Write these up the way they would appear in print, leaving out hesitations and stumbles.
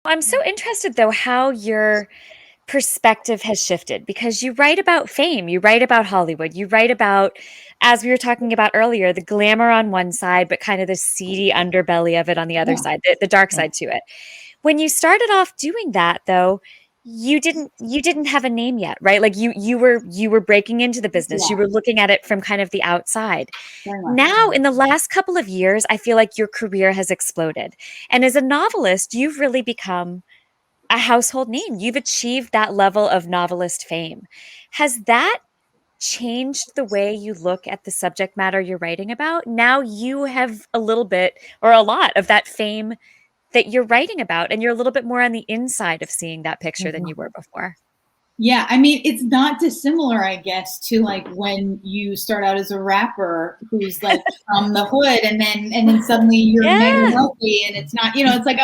I'm so interested, though, how your perspective has shifted because you write about fame, you write about Hollywood, you write about, as we were talking about earlier, the glamour on one side, but kind of the seedy underbelly of it on the other Yeah. side, the dark Yeah. side to it. When you started off doing that, though, you didn't have a name yet, right? Like you were breaking into the business. You Yeah, were looking at it from kind of the outside. very much. Now, in the last couple of years, I feel like your career has exploded. And as a novelist, you've really become a household name. You've achieved that level of novelist fame. Has that changed the way you look at the subject matter you're writing about? Now you have a little bit or a lot of that fame that you're writing about, and you're a little bit more on the inside of seeing that picture than you were before. Yeah, I mean, it's not dissimilar, I guess, to like when you start out as a rapper who's like from the hood, and then suddenly you're mega Yeah. wealthy, and it's not, it's like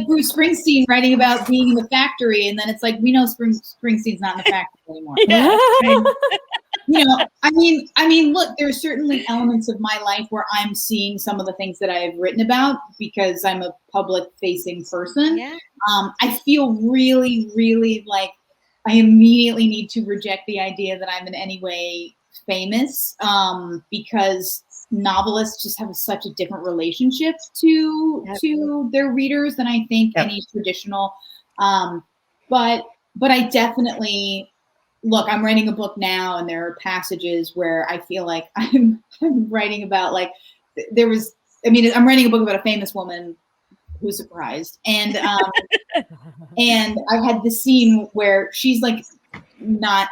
Bruce Springsteen writing about being in the factory, and then it's like we know Springsteen's not in the factory anymore. Yeah. And, look, there's certainly elements of my life where I'm seeing some of the things that I have written about because I'm a public-facing person. Yeah. I feel really, really like I immediately need to reject the idea that I'm in any way famous, because novelists just have such a different relationship to their readers than I think any traditional. But I definitely look. I'm writing a book now, and there are passages where I feel like I'm writing about like there was. I mean, I'm writing a book about a famous woman. Who's surprised? And and I had the scene where she's like not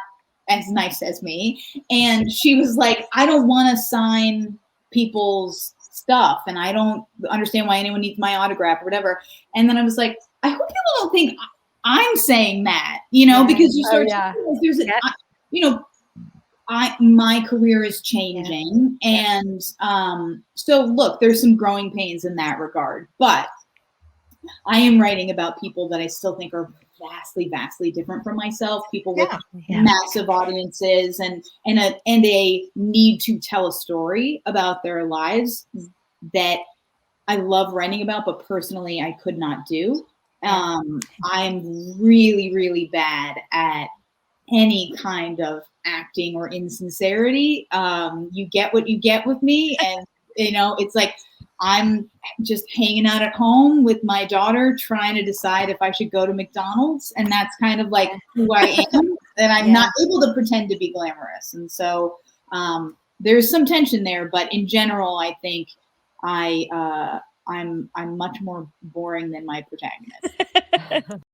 as nice as me, and she was like, I don't want to sign people's stuff, and I don't understand why anyone needs my autograph or whatever. And then I was like, I hope people don't think I'm saying that, because you start to, there's a, my career is changing, and so look, there's some growing pains in that regard, but I am writing about people that I still think are vastly, vastly different from myself. People with massive audiences and a need to tell a story about their lives that I love writing about, but personally I could not do. I'm really, really bad at any kind of acting or insincerity. You get what you get with me, and it's like I'm just hanging out at home with my daughter trying to decide if I should go to McDonald's, and that's kind of like who I am, and I'm not able to pretend to be glamorous. And so there's some tension there, but in general I think I'm much more boring than my protagonist.